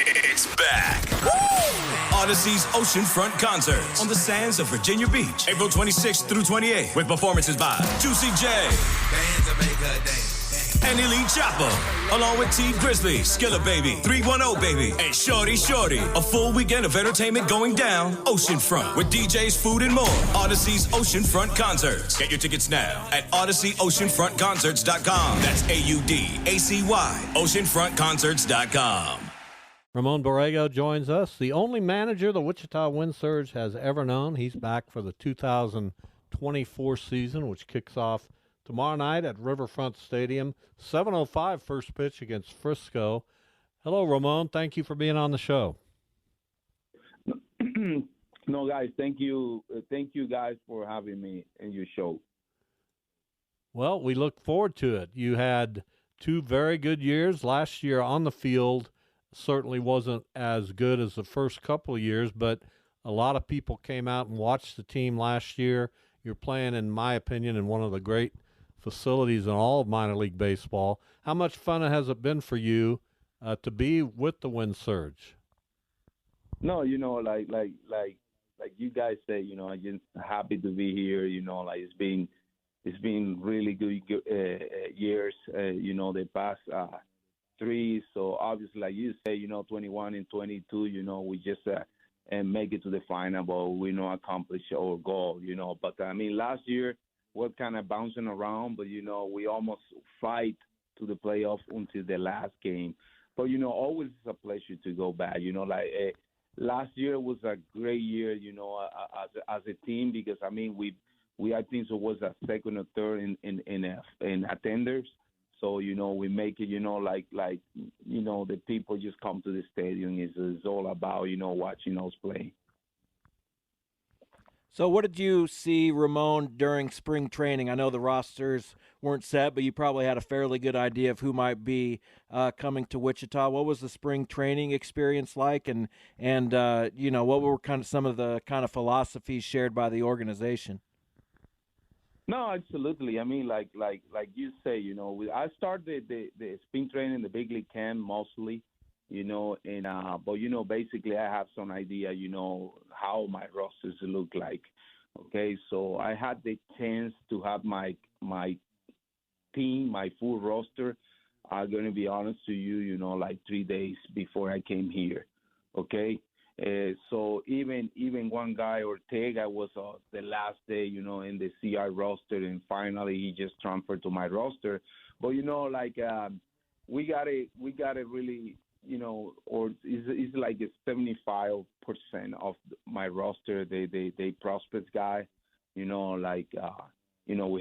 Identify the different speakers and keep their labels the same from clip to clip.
Speaker 1: It's back. Woo! Odyssey's Oceanfront Concerts on the sands of Virginia Beach, April 26th through 28th, with performances by Juicy J and Elite Chopper, along with T Grizzly, Skilla Baby, 310 Baby, and Shorty Shorty. A full weekend of entertainment going down Oceanfront with DJs, food, and more. Odyssey's Oceanfront Concerts. Get your tickets now at OdysseyOceanfrontConcerts.com. That's AUDACY, OceanfrontConcerts.com.
Speaker 2: Ramon Borrego joins us, the only manager the Wichita Wind Surge has ever known. He's back for the 2024 season, which kicks off tomorrow night at Riverfront Stadium, 7:05 first pitch against Frisco. Hello, Ramon. Thank you for being on the show.
Speaker 3: No, guys, thank you. Thank you, guys, for having me in your show.
Speaker 2: Well, we look forward to it. You had two very good years. Last year on the field certainly wasn't as good as the first couple of years, but a lot of people came out and watched the team last year. You're playing, in my opinion, in one of the great facilities in all of minor league baseball. How much fun has it been for you to be with the Wind Surge?
Speaker 3: No, like you guys say, I'm just happy to be here. Like it's been really good years. The past three. So obviously, like you say, 21 and 22. We just and make it to the final, but we accomplish our goal. But I mean, last year was kind of bouncing around, but we almost fight to the playoff until the last game. But always it's a pleasure to go back. Last year was a great year. As a team, because I mean we I think it was a second or third in attenders. So we make it. The people just come to the stadium. It's all about watching us play.
Speaker 4: So what did you see, Ramon, during spring training? I know the rosters weren't set, but you probably had a fairly good idea of who might be coming to Wichita. What was the spring training experience like, and what were kind of some of the kind of philosophies shared by the organization?
Speaker 3: No, absolutely. I mean, like you say, I started the spring training, the big league camp mostly. But basically I have some idea, how my rosters look like. Okay, so I had the chance to have my team, my full roster. I'm gonna be honest to you, like 3 days before I came here. Okay, so even one guy, Ortega, was the last day, in the CR roster, and finally he just transferred to my roster. But we gotta really. Or it's like a 75% of my roster. They prospects guy. We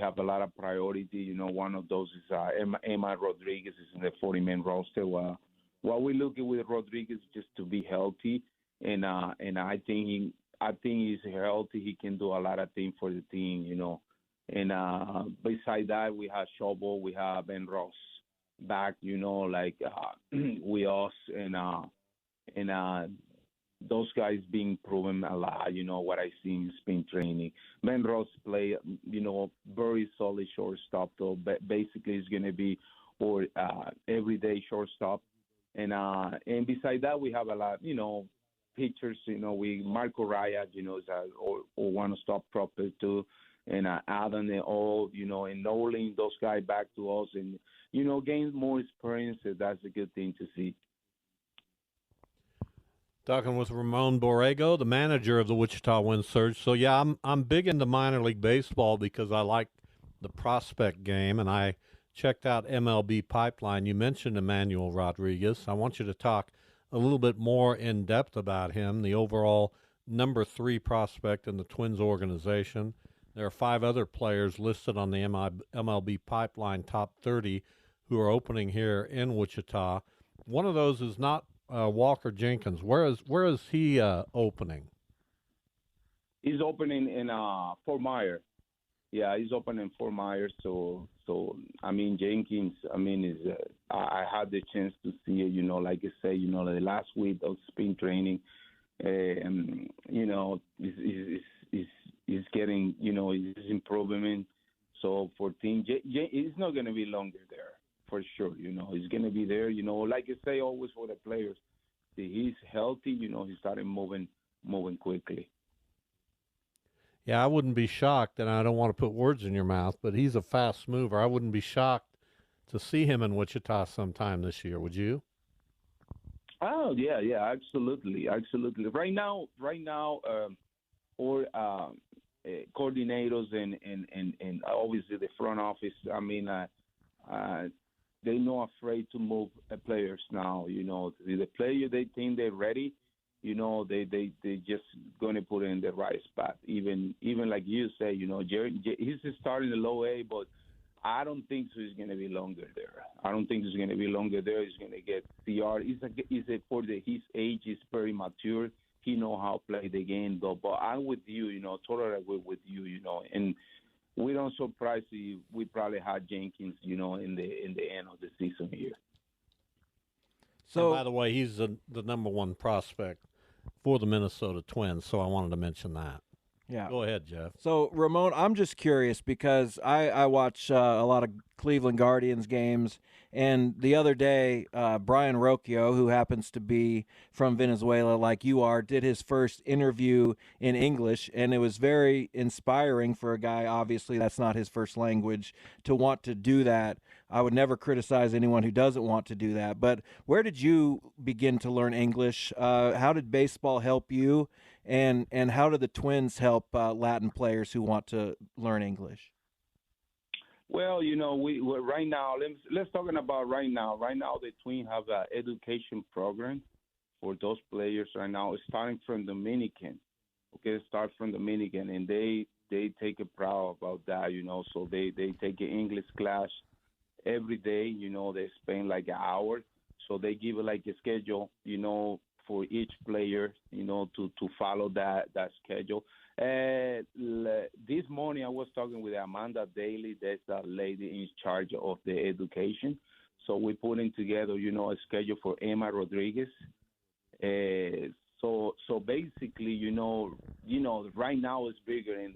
Speaker 3: have a lot of priority. One of those is Emma Rodriguez is in the 40-man roster. What we looking with Rodriguez just to be healthy, and I think he's healthy. He can do a lot of things for the team. And besides that, we have Shobo, we have Ben Ross back, we us, and those guys being proven a lot. What I see in spring training. Ben Ross play, very solid shortstop. Though basically it's gonna be for everyday shortstop, and besides that we have a lot, pitchers. We Marco Raya, is a one-stop proper too. And Adam and all, and Nolan, those guys back to us, and gain more experience. That's a good thing to see.
Speaker 2: Talking with Ramon Borrego, the manager of the Wichita Wind Surge. So yeah, I'm big into minor league baseball because I like the prospect game, and I checked out MLB Pipeline. You mentioned Emmanuel Rodriguez. I want you to talk a little bit more in depth about him, the overall number 3 prospect in the Twins organization. There are 5 other players listed on the MLB Pipeline Top 30 who are opening here in Wichita. One of those is not Walker Jenkins. Where is he opening?
Speaker 3: He's opening in Fort Myers. Yeah, he's opening Fort Myers. So I mean, Jenkins. I mean, is I had the chance to see it. Like I say, the last week of spring training, and is getting, is improvement. So for team, it's not going to be longer there for sure. He's going to be there. Like I say always for the players, he's healthy, he started moving quickly.
Speaker 2: Yeah, I wouldn't be shocked, and I don't want to put words in your mouth, but he's a fast mover. I wouldn't be shocked to see him in Wichita sometime this year. Would you?
Speaker 3: Oh yeah, absolutely. Or coordinators and obviously the front office. I mean, they're not afraid to move players now. The player they think they're ready. They just gonna put it in the right spot. Even like you say, he's starting the low A, but I don't think so. He's gonna be longer there. I don't think he's gonna be longer there. He's gonna get CR. His age is very mature. He know how to play the game, though. But I'm with you. Totally agree with you. And we don't surprise you. We probably had Jenkins. In the end of the season here.
Speaker 2: So, and by the way, he's the number one prospect for the Minnesota Twins, so I wanted to mention that.
Speaker 4: Yeah.
Speaker 2: Go ahead, Jeff.
Speaker 4: So, Ramon, I'm just curious because I watch a lot of Cleveland Guardians games, and the other day, Brian Rocchio, who happens to be from Venezuela like you are, did his first interview in English, and it was very inspiring for a guy, obviously that's not his first language, to want to do that. I would never criticize anyone who doesn't want to do that, but where did you begin to learn English? How did baseball help you? And how do the Twins help Latin players who want to learn English?
Speaker 3: Well, we right now. Let's talking about right now. Right now, the Twins have an education program for those players. Right now, it's starting from Dominican. Okay, start from Dominican, and they take a proud about that. So they take an English class every day. They spend like an hour. So they give it like a schedule. For each player, to follow that schedule. This morning I was talking with Amanda Daly. That's the lady in charge of the education. So we're putting together, a schedule for Emma Rodriguez. So basically, right now it's bigger in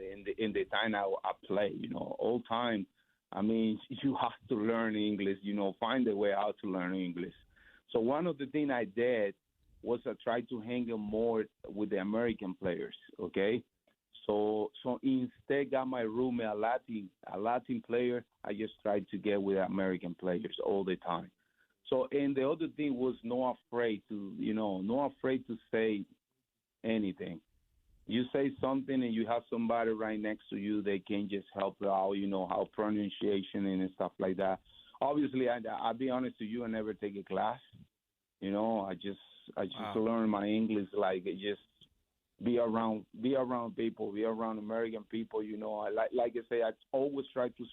Speaker 3: the time I play. All time. I mean, you have to learn English. Find a way how to learn English. So one of the things I did was I tried to hang out more with the American players, okay? So instead got my roommate a Latin player. I just tried to get with American players all the time. So and the other thing was not afraid to say anything. You say something and you have somebody right next to you, they can just help out, how pronunciation and stuff like that. Obviously, I'll be honest with you, I never take a class. I just learn my English, like just be around people, be around American people. I like I say, I always try to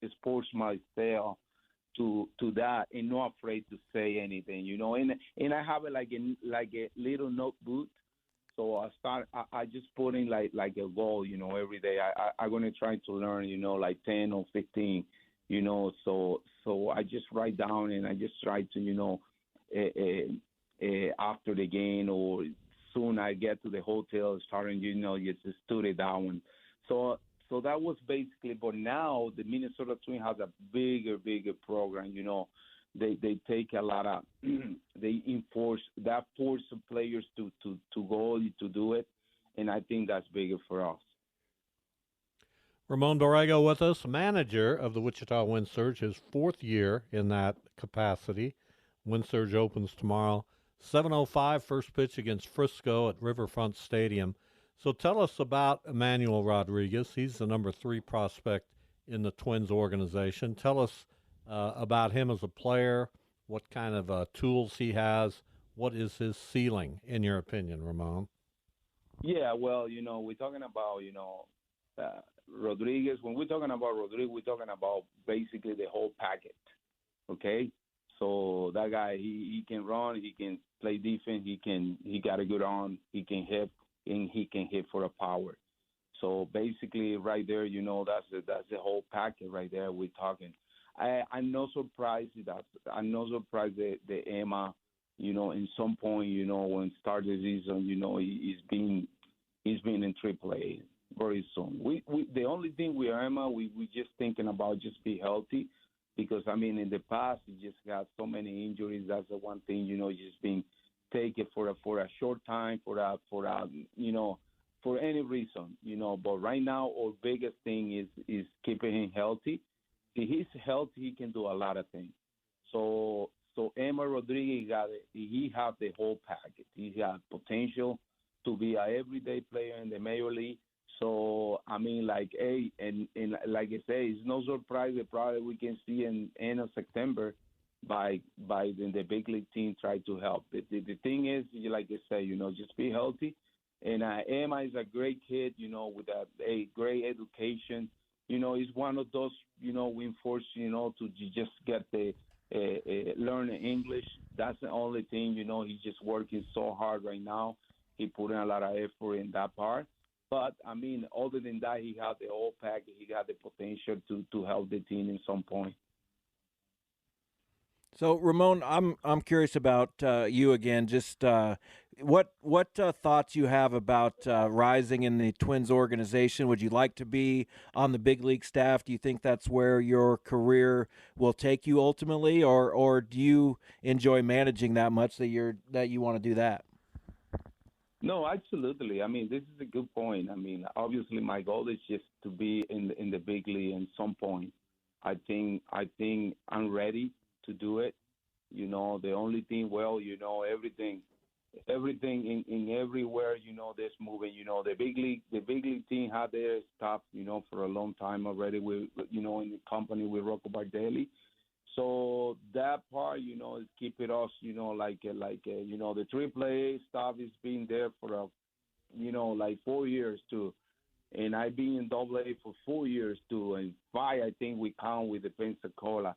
Speaker 3: expose myself to that and not afraid to say anything. And I have it like a little notebook. So I just put in like a goal. Every day I'm gonna try to learn. Like 10 or 15. So I just write down and I just try to after the game or soon I get to the hotel starting, just study that one. So that was basically, but now the Minnesota Twins has a bigger program, They take a lot of, they force players to go to do it, and I think that's bigger for us.
Speaker 2: Ramon Borrego with us, manager of the Wichita Wind Surge, his fourth year in that capacity. Wind Surge opens tomorrow, 7:05, first pitch against Frisco at Riverfront Stadium. So tell us about Emmanuel Rodriguez. He's the number 3 prospect in the Twins organization. Tell us about him as a player, what kind of tools he has. What is his ceiling, in your opinion, Ramon?
Speaker 3: Yeah, well, we're talking about, Rodriguez. When we're talking about Rodriguez, we're talking about basically the whole packet, okay? So that guy, he can run, he can play defense, he got a good arm, he can hit, and he can hit for a power. So basically, right there, that's the whole packet right there. We're talking. I'm not surprised that the Emma, in some point, when start the season, he's been in AAA very soon. We the only thing with Emma, we just thinking about just be healthy. Because, in the past, he just got so many injuries. That's the one thing, just being take it for a short time, for any reason, But right now, our biggest thing is keeping him healthy. If he's healthy, he can do a lot of things. So Emma Rodriguez he have the whole package. He got potential to be an everyday player in the major league. So and like I say, it's no surprise that probably we can see in end of September by the big league team try to help. The thing is, like I say, just be healthy. And Emma is a great kid, with a great education. He's one of those, we force, to just get the learn English. That's the only thing, he's just working so hard right now. He put in a lot of effort in that part. But, other than that, he had the whole package. He got the potential to help the team in some point.
Speaker 4: So, Ramon, I'm curious about you again. Just what thoughts you have about rising in the Twins organization? Would you like to be on the big league staff? Do you think that's where your career will take you ultimately, or do you enjoy managing that much that you want to do that?
Speaker 3: No, absolutely. This is a good point. Obviously, my goal is just to be in the big league at some point. I think I'm ready to do it. The only thing, everything in everywhere, there's moving. The big league team had their stuff, for a long time already. We, in the company with Rocco Bardelli. So that part, is keeping us, the AAA stuff has been there for 4 years too. And I've been in AA for 4 years too, and 5 I think we count with the Pensacola.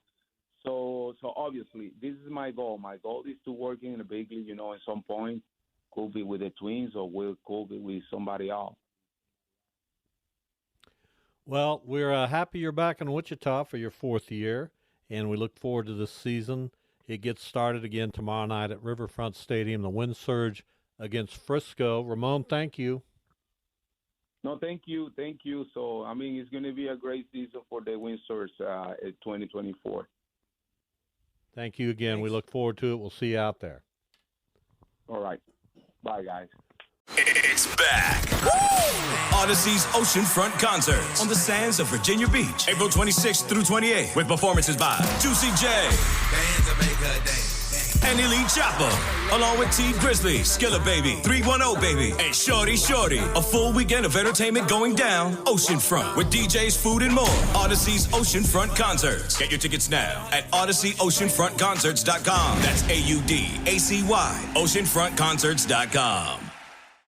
Speaker 3: So obviously this is my goal. My goal is to work in the big league, at some point. Could be with the Twins or could be with somebody else.
Speaker 2: Well, we're happy you're back in Wichita for your 4th year, and we look forward to this season. It gets started again tomorrow night at Riverfront Stadium, the Wind Surge against Frisco. Ramon, thank you.
Speaker 3: No, thank you. So, it's going to be a great season for the Wind Surge in 2024.
Speaker 2: Thank you again.
Speaker 4: Thanks.
Speaker 2: We look forward to it. We'll see you out there.
Speaker 3: All right. Bye, guys.
Speaker 1: It's back. Odyssey's Oceanfront Concerts on the sands of Virginia Beach, April 26th through 28th, with performances by Juicy J, and Elite Chopper, along with T Grizzly, Skilla Baby, 310 Baby, and Shorty Shorty. A full weekend of entertainment going down Oceanfront with DJs, food, and more. Odyssey's Oceanfront Concerts. Get your tickets now at OdysseyOceanfrontConcerts.com. That's AUDACY, OceanfrontConcerts.com.